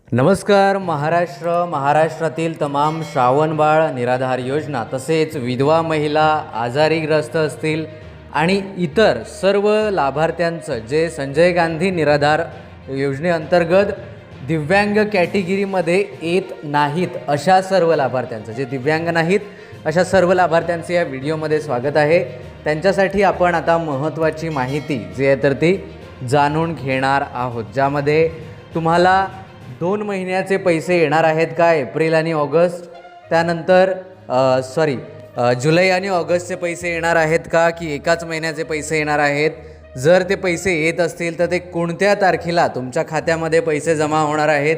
नमस्कार महाराष्ट्रातील तमाम श्रावणबाळ निराधार योजना तसेच विधवा महिला आजारीग्रस्त असतील आणि इतर सर्व लाभार्थ्यांचं जे संजय गांधी निराधार योजनेअंतर्गत दिव्यांग कॅटेगरीमध्ये येत नाहीत अशा सर्व लाभार्थ्यांचं जे दिव्यांग नाहीत अशा सर्व लाभार्थ्यांचे या व्हिडिओमध्ये स्वागत आहे। त्यांच्यासाठी आपण आता महत्त्वाची माहिती जी आहे तर ती जाणून घेणार आहोत, ज्यामध्ये तुम्हाला 2 महिन्याचे पैसे येणार आहेत का एप्रिल आणि ऑगस्ट, त्यानंतर जुलै आणि ऑगस्टचे पैसे येणार आहेत का की एकाच महिन्याचे पैसे येणार आहेत, जर ते पैसे येत असतील तर ते कोणत्या तारखेला तुमच्या खात्यामध्ये पैसे जमा होणार आहेत,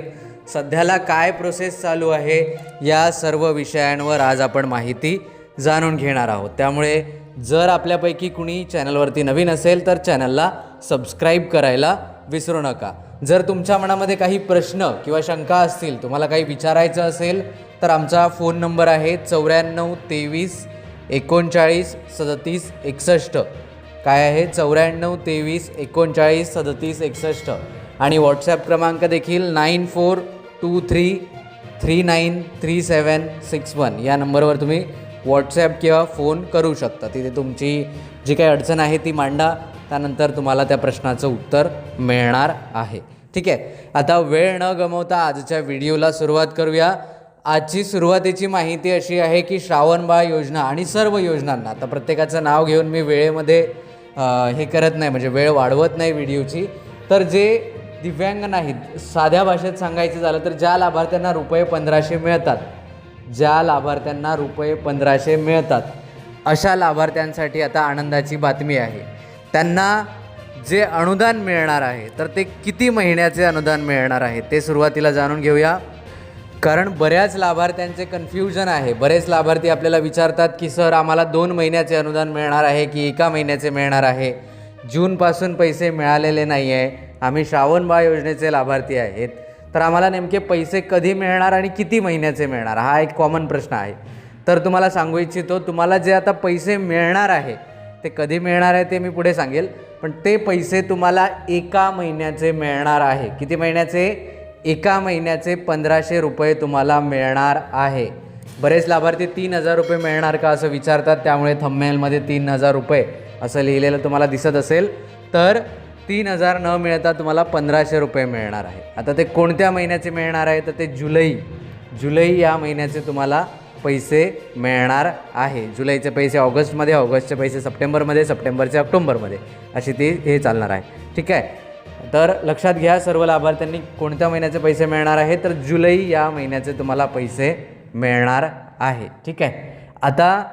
सध्याला काय प्रोसेस चालू आहे, या सर्व विषयांवर आज आपण माहिती जाणून घेणार आहोत। त्यामुळे जर आपल्यापैकी कुणी चॅनलवरती नवीन असेल तर चॅनलला सबस्क्राईब करायला विसरू नका। जर तुमच्या मनामध्ये काही प्रश्न किंवा शंका असतील, तुम्हाला काही विचारायचं असेल तर आमचा फोन नंबर आहे 94 23 39 37 61। काय आहे 94 23 39 37 61 आणि व्हॉट्सॲप क्रमांक देखील 9423 393761 या नंबरवर तुम्ही व्हॉट्सॲप किंवा फोन करू शकता। तिथे तुमची जी काही अडचण आहे ती मांडा, त्यानंतर तुम्हाला त्या प्रश्नाचं उत्तर मिळणार आहे। ठीक आहे, आता वेळ न गमावता आजच्या व्हिडिओला सुरुवात करूया। आजची सुरुवातीची माहिती अशी आहे की श्रावणबाळ योजना आणि सर्व योजनांना, आता प्रत्येकाचं नाव घेऊन मी वेळेमध्ये हे करत नाही, म्हणजे वेळ वाढवत नाही व्हिडिओची, तर जे दिव्यांग नाहीत, साध्या भाषेत सांगायचं झालं तर ज्या लाभार्थ्यांना ₹1500 मिळतात, ज्या लाभार्थ्यांना ₹1500 मिळतात अशा लाभार्थ्यांसाठी आता आनंदाची बातमी आहे। त्यांना जे अनुदान मिळणार आहे तर ते किती महिन्याचे अनुदान मिळणार आहे ते सुरुवातीला जाणून घेऊया, कारण बऱ्याच लाभार्थ्यांचे कन्फ्युजन आहे। बरेच लाभार्थी आपल्याला विचारतात की सर आम्हाला 2 महिन्याचे अनुदान मिळणार आहे की एका महिन्याचे मिळणार आहे, जूनपासून पैसे मिळालेले नाही आहे, आम्ही श्रावणबाळ योजनेचे लाभार्थी आहेत, तर आम्हाला नेमके पैसे कधी मिळणार आणि किती महिन्याचे मिळणार, हा एक कॉमन प्रश्न आहे। तर तुम्हाला सांगू इच्छितो, तुम्हाला जे आता पैसे मिळणार आहे ते कधी मिळणार आहे ते मी पुढे सांगेल, पण ते पैसे तुम्हाला एका महिन्याचे मिळणार आहे। किती महिन्याचे? एका महिन्याचे ₹1500 तुम्हाला मिळणार आहे। बरेच लाभार्थी 3000 रुपये मिळणार का असं विचारतात, त्यामुळे थंबनेलमध्ये 3000 रुपये असं लिहिलेलं तुम्हाला दिसत असेल, तर 3000 न मिळता तुम्हाला ₹1500 मिळणार आहे। आता ते कोणत्या महिन्याचे मिळणार आहे तर ते जुलै या महिन्याचे तुम्हाला पैसे मिळणार आहे। जुलैचे पैसे ऑगस्टमध्ये, ऑगस्टचे पैसे सप्टेंबरमध्ये, सप्टेंबरचे ऑक्टोबरमध्ये, अशी ती हे चालणार आहे। ठीक आहे, तर लक्षात घ्या सर्व लाभार्थ्यांनी कोणत्या महिन्याचे पैसे मिळणार आहे, तर जुलै या महिन्याचे तुम्हाला पैसे मिळणार आहे। ठीक आहे, आता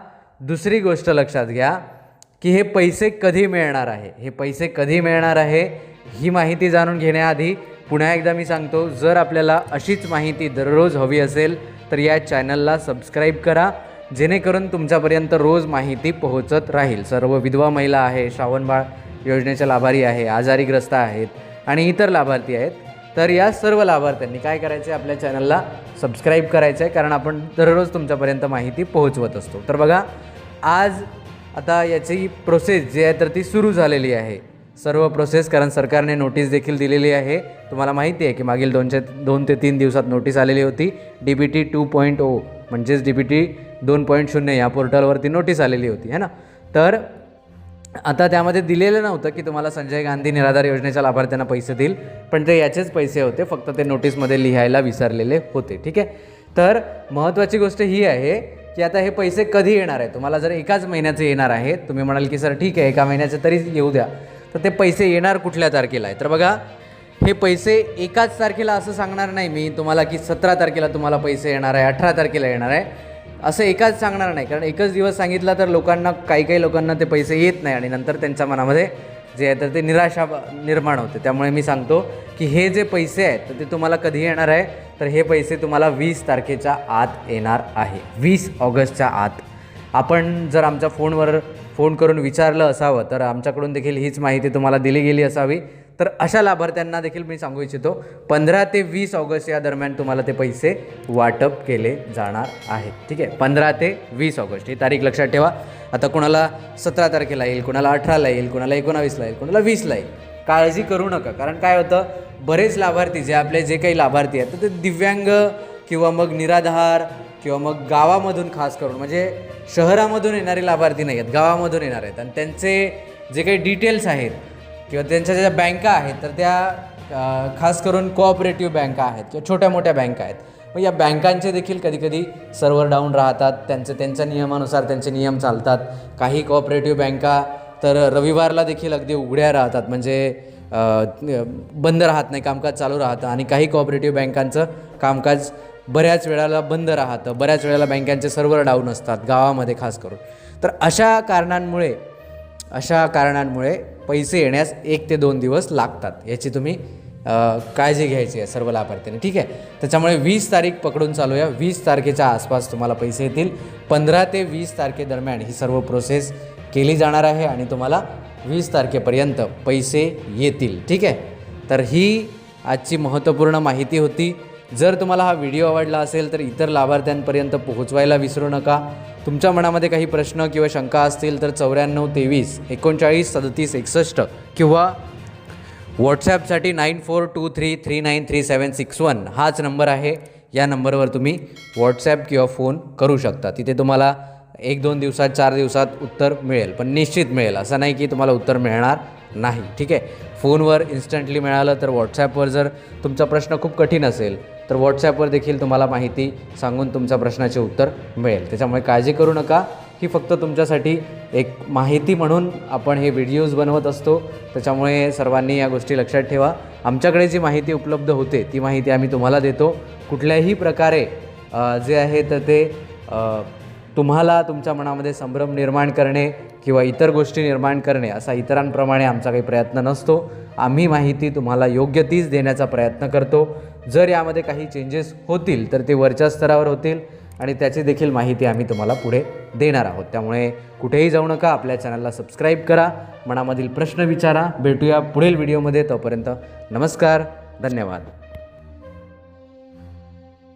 दुसरी गोष्ट लक्षात घ्या की हे पैसे कधी मिळणार आहे, हे पैसे कधी मिळणार आहे ही माहिती जाणून घेण्याआधी पुन्हा एकदा मी सांगतो, जर आपल्याला अशीच माहिती दररोज हवी असेल तर या चॅनलला सबस्क्राईब करा, जेणेकरून तुमच्यापर्यंत रोज माहिती पोहोचत राहील। सर्व विधवा महिला आहे, श्रावणबाळ योजनेचे लाभारी आहे, आजारीग्रस्त आहेत आणि इतर लाभार्थी आहेत, तर या सर्व लाभार्थ्यांनी काय करायचं आहे, आपल्या चॅनलला सबस्क्राईब करायचं आहे, कारण आपण दररोज तुमच्यापर्यंत माहिती पोहोचवत असतो। तर बघा, आज आता याची प्रोसेस जी आहे तर ती सुरू झालेली आहे, सर्व प्रोसेस, कारण सरकारने नोटीस देखील दिलेली आहे। तुम्हाला माहिती आहे की मागील 2 ते 3 दिवसात नोटीस आलेली होती, DBT 2.0 म्हणजेच DBT 2.0 या पोर्टलवरती नोटीस आलेली होती है ना। तर आता त्यामध्ये दिलेलं नव्हतं की तुम्हाला संजय गांधी निराधार योजनेच्या लाभार्थ्यांना पैसे देईल, पण ते याचेच पैसे होते, फक्त ते नोटीसमध्ये लिहायला विसरलेले होते। ठीक आहे, तर महत्त्वाची गोष्ट ही आहे की आता हे पैसे कधी येणार आहे, तुम्हाला जर एकाच महिन्याचे येणार आहे, तुम्ही म्हणाल की सर ठीक आहे एका महिन्याचे तरी येऊ द्या, तर ते पैसे येणार कुठल्या तारखेला आहे, तर बघा हे पैसे एकाच तारखेला असं सांगणार नाही मी तुम्हाला की 17 तारखेला तुम्हाला पैसे येणार आहे, 18 तारखेला येणार आहे, असं एकाच सांगणार नाही, कारण एकच दिवस सांगितला तर लोकांना, काही लोकांना ते पैसे येत नाही आणि नंतर त्यांच्या मनामध्ये जे आहे तर ते निराशा निर्माण होते। त्यामुळे मी सांगतो की हे जे पैसे आहेत तर ते तुम्हाला कधी येणार आहे, तर हे पैसे तुम्हाला 20 तारखेच्या आत येणार आहे, 20 ऑगस्टच्या आत। आपण जर आमच्या फोनवर फोन करून विचारलं असावं तर आमच्याकडून देखील हीच माहिती तुम्हाला दिली गेली असावी, तर अशा लाभार्थ्यांना देखील मी सांगू इच्छितो 15 ते 20 ऑगस्ट या दरम्यान तुम्हाला ते पैसे वाटप केले जाणार आहे। ठीक आहे, 15 ते 20 ऑगस्ट ही तारीख लक्षात ठेवा। आता कोणाला 17 तारखेला येईल, कोणाला 18ला येईल, कोणाला 19ला येईल, कोणाला 20ला येईल, काळजी करू नका, कारण काय होतं बरेच लाभार्थी जे आपले जे काही लाभार्थी आहेत तर ते दिव्यांग किंवा मग निराधार किंवा मग गावामधून खास करून म्हणजे शहरामधून येणारे लाभार्थी नाही आहेत, गावामधून येणार आहेत आणि त्यांचे जे काही डिटेल्स आहेत किंवा त्यांच्या ज्या बँका आहेत तर त्या खास करून कोऑपरेटिव्ह बँका आहेत किंवा छोट्या मोठ्या बँका आहेत. मग या बँकांचे देखील कधीकधी सर्व्हर डाऊन राहतात, त्यांच्या नियमानुसार त्यांचे नियम चालतात. काही कोऑपरेटिव्ह बँका तर रविवारला देखील अगदी उघड्या राहतात, म्हणजे बंद राहत नाही, कामकाज चालू राहतं. आणि काही कोऑपरेटिव्ह बँकांचं कामकाज बऱ्याच वेळेला बंद राहतं, बऱ्याच वेळेला बँकांचे सर्व्हर डाऊन असतात गावामध्ये खास करून. तर अशा कारणांमुळे पैसे येण्यास 1 ते 2 दिवस लागतात. याची तुम्ही काळजी घ्यायची आहे सर्व लाभार्थ्यांनी, ठीक आहे. त्याच्यामुळे 20 तारीख पकडून चालूया. 20 तारखेच्या आसपास तुम्हाला पैसे येतील. 15 ते 20 तारखेदरम्यान ही सर्व प्रोसेस केली जाणार आहे आणि तुम्हाला 20 तारखेपर्यंत पैसे येतील, ठीक आहे. तर ही आजची महत्त्वपूर्ण माहिती होती. जर तुम्हाला हा व्हिडिओ आवडला असेल तर इतर लाभार्थ्यांपर्यंत पोहोचवायला विसरू नका. तुमच्या मनामध्ये काही प्रश्न किंवा शंका असतील तर 94 23 39 37 61 किंवा व्हॉट्सॲपसाठी 9423393761 हाच नंबर आहे. या नंबरवर तुम्ही व्हॉट्सॲप किंवा फोन करू शकता. तिथे तुम्हाला 1-2 दिवसात 4 दिवसात उत्तर मिळेल, पण निश्चित मिळेल. असं नाही की तुम्हाला उत्तर मिळणार नाही, ठीक आहे. फोनवर इन्स्टंटली मिळालं तर व्हॉट्सॲपवर जर तुमचा प्रश्न खूप कठीण असेल तर व्हॉट्सॲपवर देखील तुम्हाला माहिती सांगून तुमच्या प्रश्नाचे उत्तर मिळेल. त्याच्यामुळे काळजी करू नका. ही फक्त तुमच्यासाठी एक माहिती म्हणून आपण हे व्हिडिओज बनवत असतो. त्याच्यामुळे सर्वांनी या गोष्टी लक्षात ठेवा. आमच्याकडे जी माहिती उपलब्ध होते ती माहिती आम्ही तुम्हाला देतो. कुठल्याही प्रकारे जे आहे तर ते तुम्हाला तुमच्या मनामध्ये संभ्रम निर्माण करणे किंवा इतर गोष्टी निर्माण करणे असा इतरांप्रमाणे आमचा काही प्रयत्न नसतो. आम्ही माहिती तुम्हाला योग्य तीच देण्याचा प्रयत्न करतो. जर यामध्ये काही चेंजेस होतील तर ते वरच्या स्तरावर होतील आणि त्याची देखील माहिती आम्ही तुम्हाला पुढे देणार आहोत. त्यामुळे कुठेही जाऊ नका. आपल्या चॅनलला सबस्क्राईब करा, मनामधील प्रश्न विचारा. भेटूया पुढील व्हिडिओमध्ये. तोपर्यंत नमस्कार, धन्यवाद.